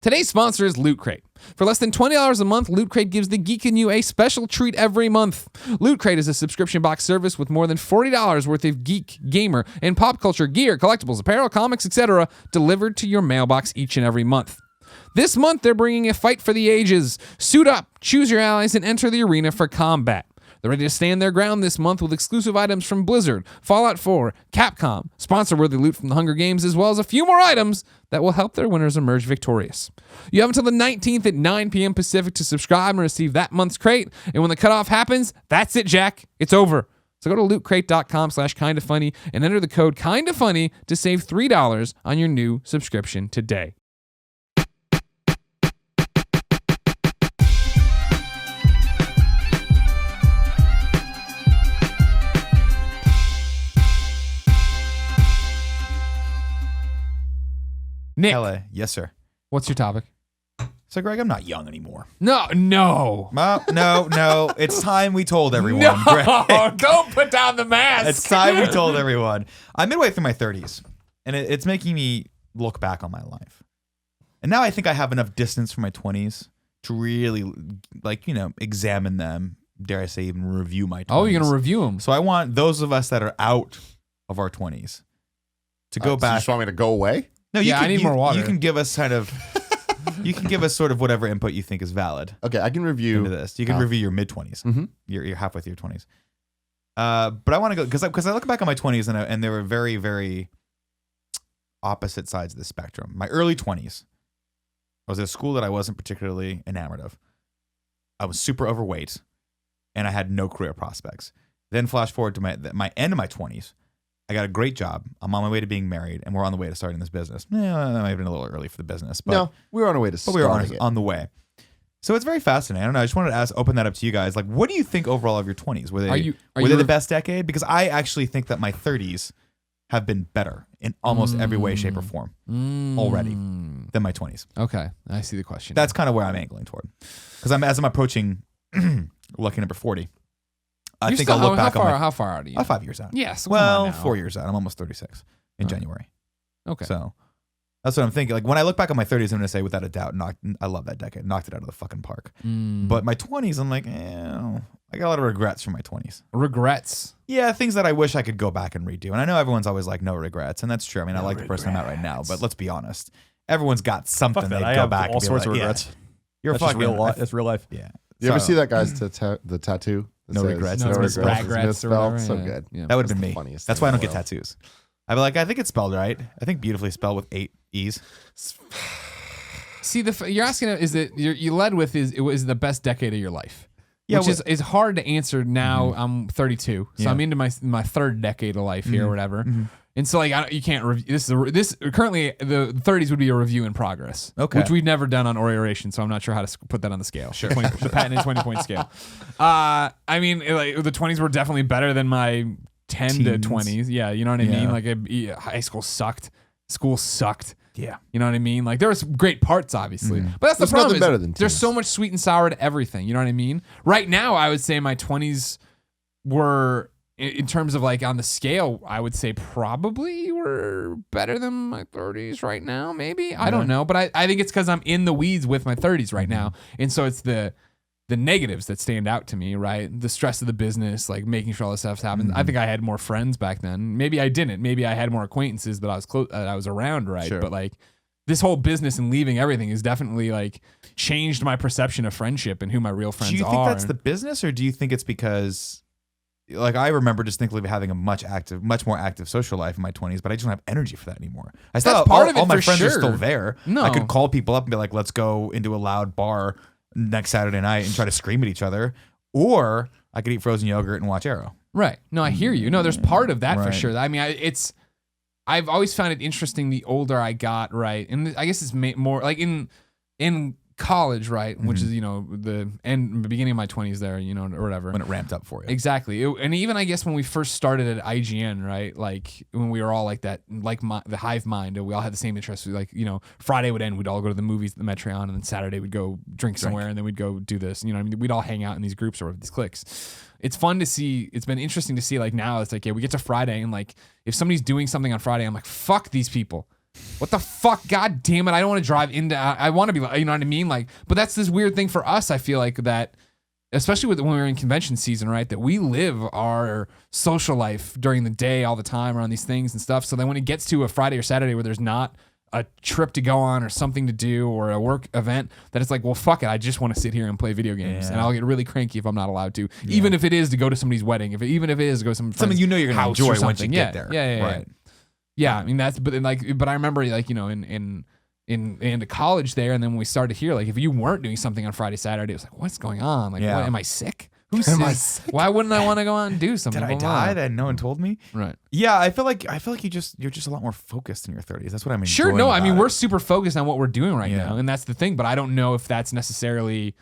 Today's sponsor is Loot Crate. For less than $20 a month, Loot Crate gives the geek in you a special treat every month. Loot Crate is a subscription box service with more than $40 worth of geek, gamer, and pop culture gear, collectibles, apparel, comics, etc. delivered to your mailbox each and every month. This month, they're bringing a fight for the ages. Suit up, choose your allies, and enter the arena for combat. They're ready to stand their ground this month with exclusive items from Blizzard, Fallout 4, Capcom, sponsor-worthy loot from the Hunger Games, as well as a few more items that will help their winners emerge victorious. You have until the 19th at 9 p.m. Pacific to subscribe and receive that month's crate, and when the cutoff happens, that's it, Jack. It's over. So go to lootcrate.com/kindafunny and enter the code kindafunny to save $3 on your new subscription today. Nick, Hello. Yes, sir. what's your topic? So, Greg, I'm not young anymore. No. No. It's time we told everyone. No, Greg. don't put down the mask. It's time we told everyone. I'm midway through my 30s, and it's making me look back on my life. And now I think I have enough distance from my 20s to really, examine them. Dare I say, even review my 20s. Oh, you're going to review them. So I want those of us that are out of our 20s to go So back. you just want me to go away? No, I need more water. You can give us sort of whatever input you think is valid Okay, I can review into this. You can review your mid 20s. Mm-hmm. You're halfway through your 20s. But I want to go because I look back on my 20s and they were very, very opposite sides of the spectrum. My early 20s, I was at a school that I wasn't particularly enamored of. I was super overweight, and I had no career prospects. Then flash forward to my end of my 20s. I got a great job. I'm on my way to being married, and we're on the way to starting this business. That might have been a little early for the business, but No, we were on our way to we were starting it. on the way. So it's very fascinating. I don't know. I just wanted to open that up to you guys. Like, what do you think overall of your 20s? Were they the best decade? Because I actually think that my 30s have been better in almost every way, shape, or form already than my 20s. Okay, I see the question. That's kind of where I'm angling toward. Because as I'm approaching lucky number 40, I think I'll look back on how far out are you? 5 years out. Yes. Well, 4 years out. I'm almost 36 in January. Okay. So that's what I'm thinking. Like when I look back on my 30s, I'm going to say without a doubt, I love that decade. Knocked it out of the fucking park. But my 20s, I'm like, I got a lot of regrets from my 20s. Regrets? Yeah, things that I wish I could go back and redo. And I know everyone's always like, no regrets. And that's true. I mean, I like the person I'm at right now. But let's be honest. Everyone's got something they'd go back and all be sorts like, of regrets. Yeah, you're That's fucking just real life. It's real life. Yeah. You ever see that guy's the tattoo? that No says, regrets. No It's regrets. It's Regrets or misspelled. whatever, So yeah. good. Yeah. That would have been the me. funniest That's thing why I in don't the get world. tattoos. I'd be like, I think it's spelled right. I think beautifully spelled with 8 E's. See, you're asking is that you led with it was the best decade of your life. Yeah, which is hard to answer now. I'm 32, so Yeah. I'm into my third decade of life here, or whatever. And so like you can't review this currently the 30s would be a review in progress, Okay. which we've never done on Oration, so I'm not sure how to put that on the scale. Sure, the patented 20-point scale. I mean, like the 20s were definitely better than my 10 to Teens. 20s. Yeah, you know what I Yeah. mean. Like high school sucked, school sucked. Yeah. You know what I mean? Like there was great parts, obviously, but that's There's the problem. nothing better Is than there's teens. so much sweet and sour to everything. You know what I mean? Right now, I would say my 20s were, in terms of like on the scale, I would say probably were better than my 30s right now. Maybe I don't know, but I think it's because I'm in the weeds with my 30s right now, and so it's the negatives that stand out to me, right? The stress of the business, like making sure all this stuff happens. I think I had more friends back then. Maybe I didn't. Maybe I had more acquaintances that I was around, right? Sure. But like this whole business and leaving everything has definitely like changed my perception of friendship and who my real friends are. Do you think that's the business, or do you think it's because, like, I remember distinctly having a much more active social life in my 20s, but I just don't have energy for that anymore. I still That's have part of it all my for friends are sure. still there. No. I could call people up and be like, let's go into a loud bar next Saturday night and try to scream at each other, or I could eat frozen yogurt and watch Arrow. Right. No, I hear you. No, there's part of that for Right. sure. I mean, I've always found it interesting the older I got, right? And I guess it's more like in college, right? Which is, the beginning of my 20s there, or whatever. When it ramped up for you. Exactly. And even I guess when we first started at IGN, right? Like when we were all like that, like the hive mind, and we all had the same interests. Like, Friday would end, we'd all go to the movies, the Metreon, and then Saturday we'd go drink somewhere, and then we'd go do this. You know what I mean? We'd all hang out in these groups or these cliques. It's fun to see. It's been interesting to see, like, now it's like, yeah, we get to Friday, and like if somebody's doing something on Friday, I'm like, fuck these people. what the fuck? God damn it. I don't want to drive into, I want to be, you know what I mean? Like, but that's this weird thing for us. I feel like that, especially when we're in convention season, right? That we live our social life during the day all the time around these things and stuff. So then when it gets to a Friday or Saturday where there's not a trip to go on or something to do or a work event, that it's like, well, fuck it. I just want to sit here and play video games. And I'll get really cranky if I'm not allowed to, even if it is to go to somebody's wedding, even if it is to go to something you know you're going to enjoy once you get there. Right. Yeah. I mean, but I remember like, you know, in college there. And then when we started here, like if you weren't doing something on Friday, Saturday, it was like, what's going on? Like, what, am I sick? Who's sick? Why wouldn't I want to go out and do something? Did I die that no one told me? Right. Yeah, I feel like you're just a lot more focused in your 30s. That's what I mean. Sure. No, I mean we're super focused on what we're doing right now, and that's the thing. But I don't know if that's necessarily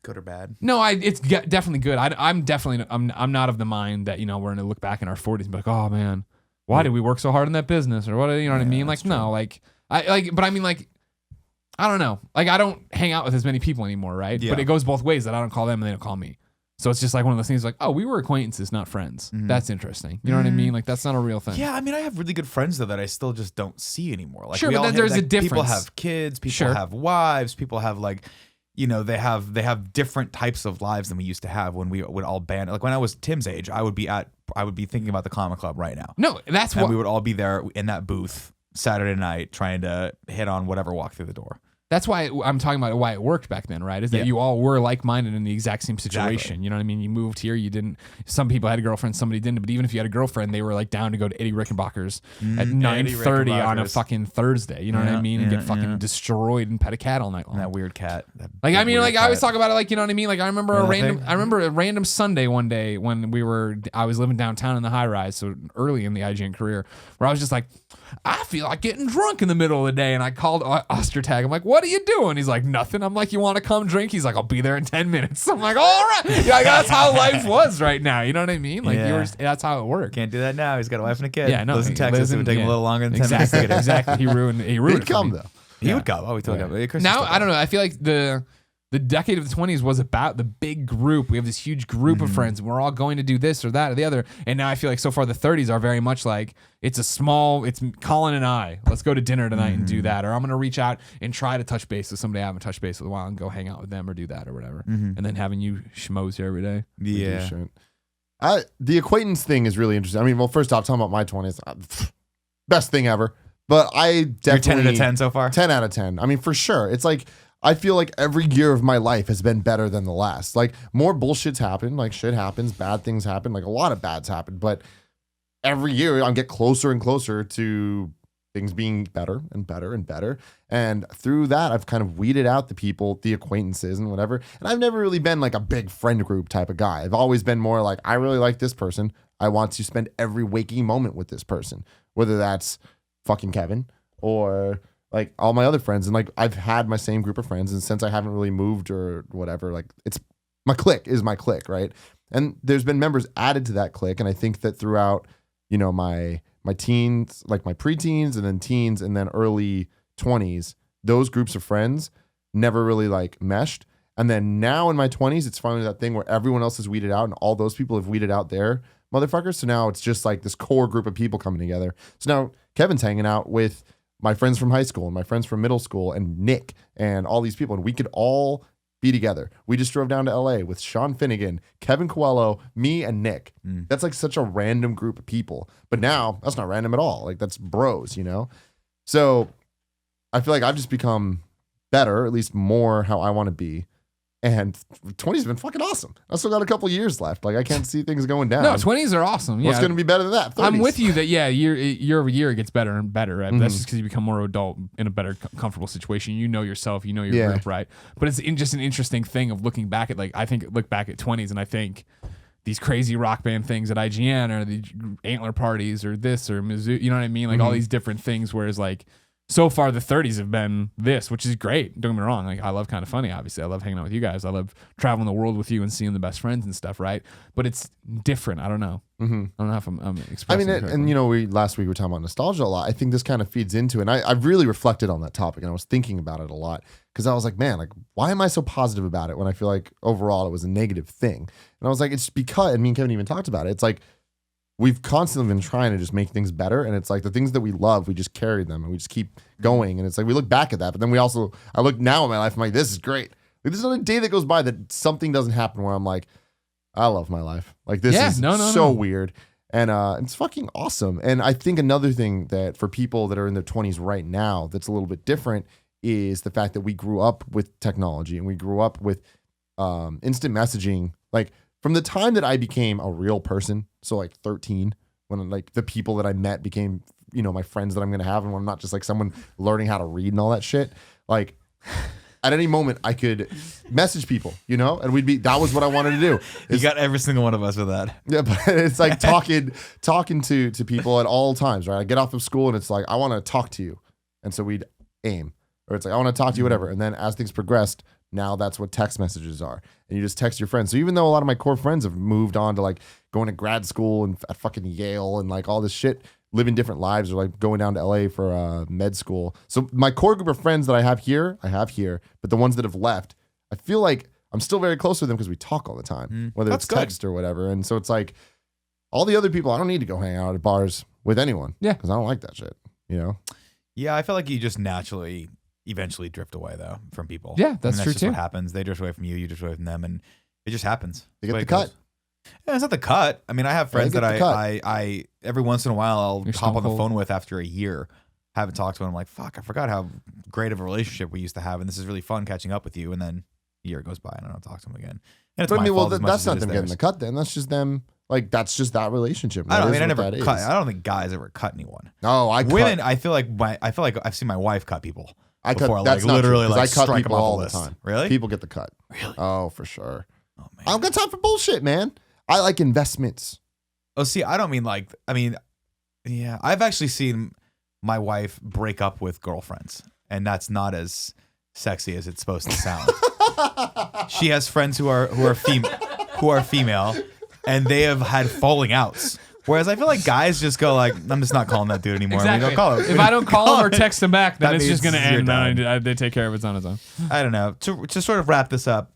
good or bad. No, it's definitely good. I'm not of the mind that, you know, we're gonna look back in our 40s and be like, oh man, why did we work so hard in that business or what? You know what I mean? Like no, like but I mean like. I don't know. Like I don't hang out with as many people anymore, right? Yeah. But it goes both ways that I don't call them and they don't call me. So it's just like one of those things like, oh, we were acquaintances, not friends. That's interesting. You know what I mean? Like that's not a real thing. Yeah, I mean, I have really good friends though that I still just don't see anymore. Like, sure, but then there's a difference. People have kids, people have wives, people have like, you know, they have different types of lives than we used to have when we would all band. Like when I was Tim's age, I would be thinking about the Comic Club right now. No, that's what we would all be there in that booth Saturday night trying to hit on whatever walked through the door. That's why I'm talking about why it worked back then, right? Is that you all were like-minded in the exact same situation. Exactly. You know what I mean? You moved here, you didn't. Some people had a girlfriend, somebody didn't. But even if you had a girlfriend, they were like down to go to Eddie Rickenbacker's at 9:30 on a fucking Thursday. You know what I mean? And get fucking destroyed and pet a cat all night long. And that weird cat. Like I mean, like cat. I always talk about it. Like you know what I mean? Like I remember a random Sunday one day when I was living downtown in the high rise, so early in the IGN career, where I was just like, I feel like getting drunk in the middle of the day, and I called Ostertag. I'm like, what are you doing? He's like, nothing. I'm like, you want to come drink? He's like, I'll be there in 10 minutes. I'm like, all right. Yeah, that's how life was right now. You know what I mean? Like, that's how it worked. Can't do that now. He's got a wife and a kid. Yeah, no. Lives in Texas. It would take him a little longer than 10 minutes to get it. Exactly. He ruined He'd it come, for me. though. He would come. Oh, we told him. Now, I don't know. I feel like the decade of the 20s was about the big group. We have this huge group of friends, and we're all going to do this or that or the other. And now I feel like so far the 30s are very much like it's Colin and I. Let's go to dinner tonight and do that. Or I'm going to reach out and try to touch base with somebody I haven't touched base with a while and go hang out with them or do that or whatever. And then having you schmoes here every day. Yeah. The acquaintance thing is really interesting. I mean, well, first off, talking about my 20s, best thing ever. But I definitely... You're 10 out of 10 so far? 10 out of 10. I mean, for sure. It's like... I feel like every year of my life has been better than the last. Like more bullshit's happened, like shit happens, bad things happen, like a lot of bads happen. But every year I get closer and closer to things being better and better and better. And through that, I've kind of weeded out the people, the acquaintances and whatever. And I've never really been like a big friend group type of guy. I've always been more like, I really like this person. I want to spend every waking moment with this person, whether that's fucking Kevin or... like all my other friends, and like I've had my same group of friends, and since I haven't really moved or whatever, like it's my clique is my clique, right? And there's been members added to that clique, and I think that throughout, you know, my teens, like my preteens, and then teens, and then early 20s, those groups of friends never really like meshed. And then now in my 20s, it's finally that thing where everyone else is weeded out, and all those people have weeded out their motherfuckers. So now it's just like this core group of people coming together. So now Kevin's hanging out with my friends from high school and my friends from middle school and Nick and all these people. And we could all be together. We just drove down to LA with Sean Finnegan, Kevin Coelho, me and Nick. That's like such a random group of people. But now that's not random at all. Like that's bros, you know? So I feel like I've just become better, at least more how I want to be. And 20's been fucking awesome. I still got a couple years left. Like I can't see things going down. No, 20s are awesome. Yeah. What's going to be better than that? 30s. I'm with you that year over year it gets better and better. Right? That's just because you become more adult in a better comfortable situation. You know yourself. You know your group, right? But it's just an interesting thing of looking back at look back at 20s and I think these crazy rock band things at IGN or the Antler parties or this or Mizzou. You know what I mean? Like all these different things. Whereas like. So far, the 30s have been this, which is great. Don't get me wrong. Like I love Kind of Funny, obviously. I love hanging out with you guys. I love traveling the world with you and seeing the best friends and stuff, right? But it's different. I don't know. I don't know if I'm expressing it. And you know, last week we were talking about nostalgia a lot. I think this kind of feeds into it. And I've really reflected on that topic, and I was thinking about it a lot because I was like, man, like why am I so positive about it when I feel like overall it was a negative thing? And I was like, it's because, and me and Kevin even talked about it. It's like we've constantly been trying to just make things better. And it's like the things that we love, we just carry them and we just keep going. And it's like we look back at that, but then I look now at my life, I'm like, this is great. Like, there's not a day that goes by that something doesn't happen where I'm like, I love my life. Like this is so weird. And it's fucking awesome. And I think another thing that for people that are in their 20s right now that's a little bit different is the fact that we grew up with technology and we grew up with instant messaging. Like from the time that I became a real person, so like 13, when like the people that I met became, you know, my friends that I'm going to have, and when I'm not just like someone learning how to read and all that shit, like at any moment I could message people, you know, and that was what I wanted to do. You got every single one of us with that. Yeah, but it's like talking to people at all times, right? I get off of school and it's like, I want to talk to you. And so we'd aim, or it's like, I want to talk to you, whatever. And then as things progressed, now that's what text messages are. And you just text your friends. So even though a lot of my core friends have moved on to like going to grad school and at fucking Yale and like all this shit, living different lives, or like going down to LA for med school. So my core group of friends that I have here, but the ones that have left, I feel like I'm still very close with them because we talk all the time, whether it's text or whatever. And so it's like all the other people, I don't need to go hang out at bars with anyone. Yeah. Because I don't like that shit, you know? Yeah, I feel like you just naturally eventually drift away though from people. Yeah, that's true just too. What happens? They drift away from you, you drift away from them, and it just happens. They get the cut. Yeah, it's not the cut. I mean, I have friends that I every once in a while I'll hop on the phone with after a year, haven't talked to them. I'm like, fuck, I forgot how great of a relationship we used to have, and this is really fun catching up with you. And then a year goes by and I don't talk to them again. And it's But I mean, well, fault as much that's as not it them is getting theirs. the cut then. That's just them. Like, that's just that relationship. I don't. I mean, I That never is. cut. I don't think guys ever cut anyone. No, I Women. cut. I feel like I've seen my wife cut people. I before, cut. That's like, not literally true, 'cause like I cut strike people them off all the the list. time. Really? People get the cut. Really? Oh, for sure. Oh man. I don't got time for bullshit, man. I like investments. Oh, see, I don't mean like. I mean, yeah, I've actually seen my wife break up with girlfriends, and that's not as sexy as it's supposed to sound. She has friends who are female, and they have had falling outs. Whereas I feel like guys just go like, I'm just not calling that dude anymore. Exactly. We don't call him. If I don't call him or text him back, then That it's just means going to you're end. done. They take care of it on its own. I don't know. To sort of wrap this up,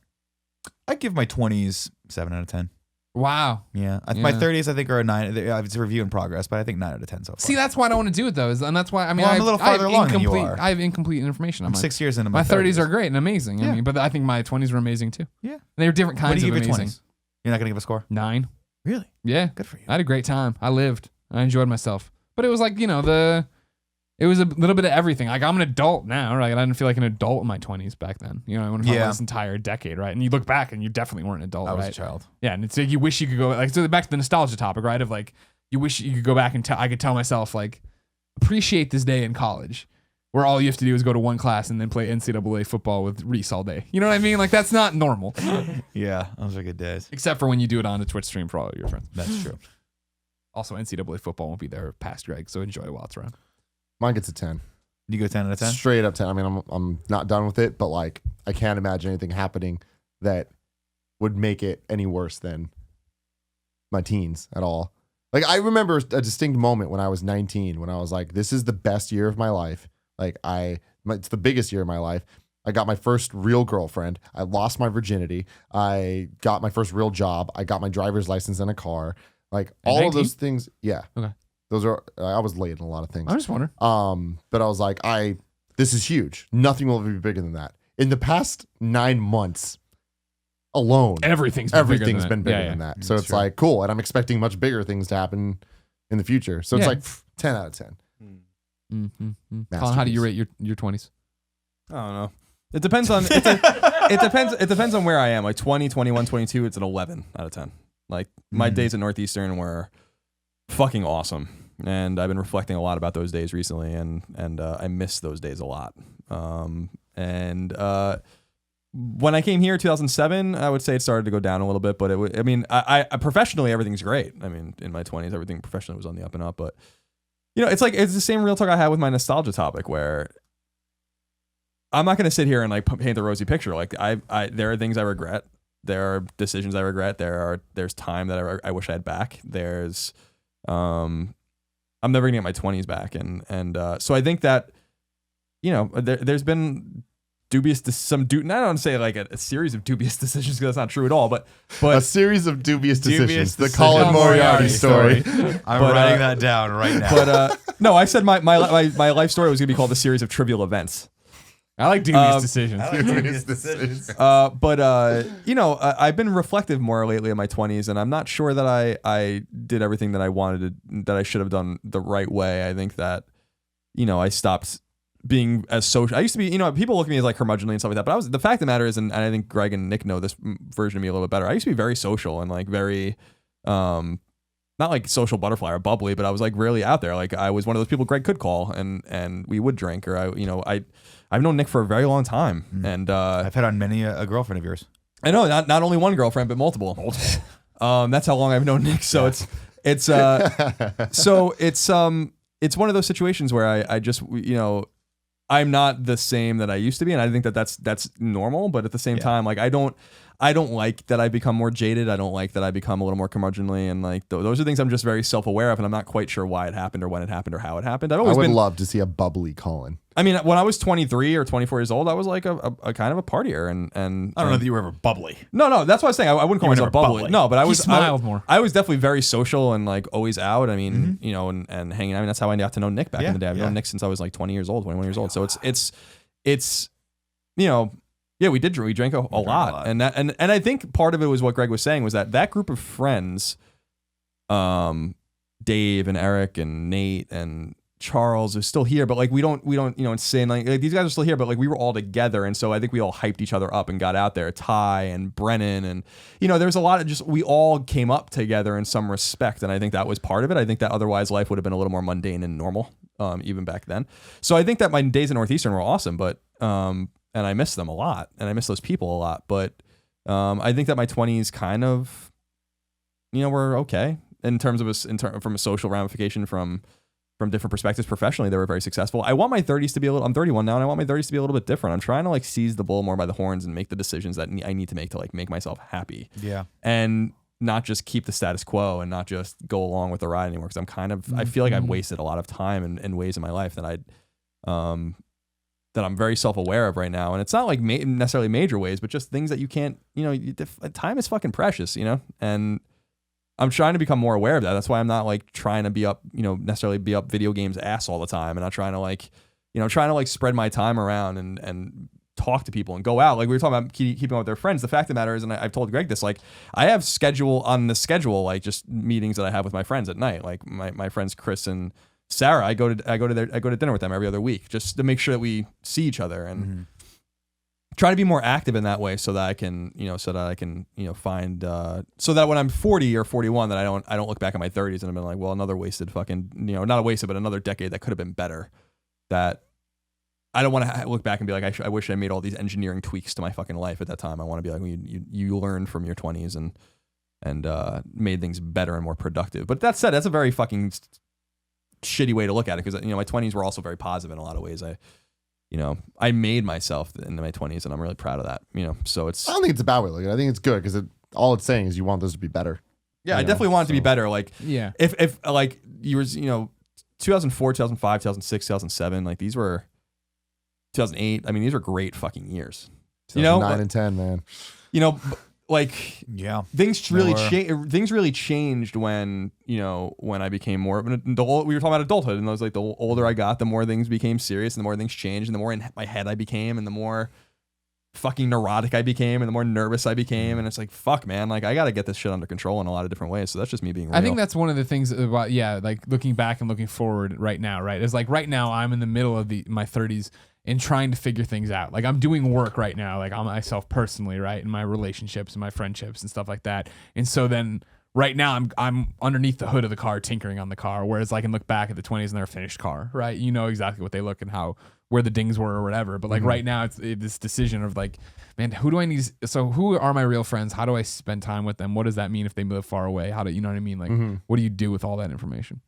I give my 20s 7 out of 10. Wow. Yeah. My 30s I think are a 9. It's a review in progress, but I think 9 out of 10 so far. See, that's why I don't want to do it though, and that's why I mean Well, I'm a little farther along than you are. I have incomplete information. I'm 6 years into my my 30s are great and amazing. Yeah. I mean, but I think my 20s were amazing too. Yeah. They're different What do kinds you of give your amazing. 20s? You're not going to give a score? 9. Really? Yeah. Good for you. I had a great time. I lived. I enjoyed myself. But it was like, it was a little bit of everything. Like I'm an adult now, right? I didn't feel like an adult in my 20s back then. I went for this entire decade, right? And you look back and you definitely weren't an adult, I was right? a child. Yeah, and it's like you wish you could go like so back to the nostalgia topic, right? Of like you wish you could go back and I could tell myself like appreciate this day in college where all you have to do is go to one class and then play NCAA football with Reese all day. You know what I mean? Like that's not normal. Yeah, those are good days. Except for when you do it on a Twitch stream for all of your friends. That's true. Also, NCAA football won't be there past Greg, so enjoy while it's around. Mine gets a 10. You go 10 out of 10? Straight up 10. I mean, I'm not done with it, but like I can't imagine anything happening that would make it any worse than my teens at all. Like I remember a distinct moment when I was 19 when I was like, this is the best year of my life. Like it's the biggest year of my life. I got my first real girlfriend. I lost my virginity. I got my first real job. I got my driver's license and a car. Like all 19? of those things. Yeah. Okay. Those are, I was late in a lot of things. I'm just wondering. But I was like, this is huge. Nothing will ever be bigger than that. In the past 9 months alone, Everything's been bigger than that. So it's like, cool. And I'm expecting much bigger things to happen in the future. So it's like 10 out of 10. Mm-hmm. Colin, how do you rate your 20s? I don't know. It depends on it depends on where I am. Like 20, 21, 22, it's an 11 out of 10. Like my days at Northeastern were fucking awesome. And I've been reflecting a lot about those days recently and I miss those days a lot. When I came here 2007, I would say it started to go down a little bit, but I professionally everything's great. I mean, in my 20s everything professionally was on the up and up, but it's the same real talk I had with my nostalgia topic where I'm not going to sit here and like paint the rosy picture. Like there are things I regret. There are decisions I regret. There's time that I wish I had back. I'm never gonna get my 20s back. And so I think that, there's been I don't want to say like a series of dubious decisions because that's not true at all, but A series of dubious decisions. The decisions. Colin Moriarty story. I'm But, writing that down right now. but no, I said my life story was gonna be called a series of trivial events. I like dubious decisions. I like dubious decisions. I've been reflective more lately in my 20s, and I'm not sure that I did everything that I wanted to, that I should have done the right way. I think that, I stopped being as social. I used to be, people look at me as like curmudgeonly and stuff like that, but the fact of the matter is, and I think Greg and Nick know this version of me a little bit better, I used to be very social and like very, not like social butterfly or bubbly, but I was like really out there. Like I was one of those people Greg could call and we would drink, or I've known Nick for a very long time, and I've had on many a girlfriend of yours. I know not only one girlfriend but multiple. That's how long I've known Nick. So it's one of those situations where I just I'm not the same that I used to be, and I think that's normal. But at the same time, like I don't like that I become more jaded. I don't like that I become a little more curmudgeonly, and like those are things I'm just very self-aware of, and I'm not quite sure why it happened or when it happened or how it happened. I would love to see a bubbly Colin. I mean, when I was 23 or 24 years old, I was like a kind of a partier, and I don't know that you were ever bubbly. No, that's what I was saying. I wouldn't call You were myself never bubbly. bubbly. No, but I He was smiled more. I was definitely very social and like always out. I mean, and hanging out. I mean, that's how I got to know Nick back in the day. I've known Nick since I was like 20 years old, 21 years old. So it's we drank a lot. And I think part of it was what Greg was saying was that group of friends, Dave and Eric and Nate and Charles is still here, but like we don't insane like these guys are still here, but like we were all together, and so I think we all hyped each other up and got out there. Ty and Brennan, and there's a lot of just we all came up together in some respect, and I think that was part of it. I think that otherwise life would have been a little more mundane and normal, even back then. So I think that my days at Northeastern were awesome, but and I miss them a lot, and I miss those people a lot. But I think that my 20s kind of were okay in terms of from a social ramification from different perspectives. Professionally, they were very successful. I want my 30s to be I'm 31 now, and I want my 30s to be a little bit different. I'm trying to like seize the bull more by the horns and make the decisions that I need to make to like make myself happy. Yeah. And not just keep the status quo and not just go along with the ride anymore. Because I feel like I've wasted a lot of time in ways in my life that that I'm very self-aware of right now. And it's not like necessarily major ways, but just things that you can't, time is fucking precious, and I'm trying to become more aware of that. That's why I'm not like trying to be up, necessarily be up video games ass all the time. And not trying to like, trying to like spread my time around and talk to people and go out. Like we were talking about keeping up with their friends. The fact of the matter is, and I've told Greg this, like I have on the schedule, like just meetings that I have with my friends at night. Like my friends, Chris and Sarah, I go to dinner with them every other week just to make sure that we see each other and try to be more active in that way so that I can, find, so that when I'm 40 or 41, that I don't look back at my 30s and I'm like, well, another wasted fucking, not a wasted, but another decade that could have been better. That I don't want to look back and be like, I wish I made all these engineering tweaks to my fucking life at that time. I want to be like, well, you learned from your 20s and made things better and more productive. But that said, that's a very fucking shitty way to look at it, because my 20s were also very positive in a lot of ways. I made myself in my 20s, and I'm really proud of that. So it's. I don't think it's a bad way to look at it. I think it's good because all it's saying is you want those to be better. Yeah, I definitely want it to be better. Like, yeah, if like you were, 2004, 2005, 2006, 2007, like these were 2008. I mean, these are great fucking years. 9 and 10, man. Like things really changed when when I became more of an adult. We were talking about adulthood, and I was like, the older I got, the more things became serious, and the more things changed, and the more in my head I became, and the more fucking neurotic I became, and the more nervous I became. And it's like, fuck, man, like I gotta get this shit under control in a lot of different ways. So that's just me being real. I think that's one of the things about like looking back and looking forward right now, right? It's like right now I'm in the middle of my 30s and trying to figure things out. Like I'm doing work right now, like on myself personally, right? In my relationships and my friendships and stuff like that. And so then right now I'm underneath the hood of the car tinkering on the car, whereas I can look back at the 20s and they're a finished car, right? You know exactly what they look and where the dings were or whatever. But like right now it's this decision of like, man, who do I need? So who are my real friends? How do I spend time with them? What does that mean if they live far away? How do you know what I mean? Like what do you do with all that information?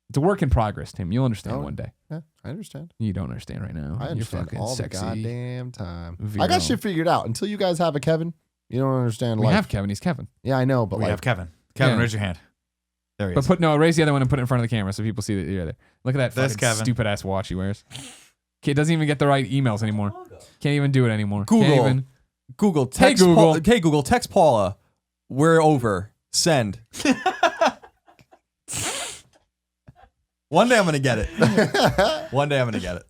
It's a work in progress, Tim. You'll understand one day. Yeah, I understand. You don't understand right now. I understand You're all sexy, the goddamn time. Vero. I got shit figured out. Until you guys have a Kevin, you don't understand life. We have Kevin. He's Kevin. Yeah, I know, but we have Kevin. Kevin, raise your hand. There he is. But raise the other one and put it in front of the camera so people see that you're there. Look at that fucking stupid ass watch he wears. It doesn't even get the right emails anymore. Can't even do it anymore. Google. Text Google. Hey Google, text Paula. We're over. Send. One day I'm gonna get it. One day I'm gonna get it.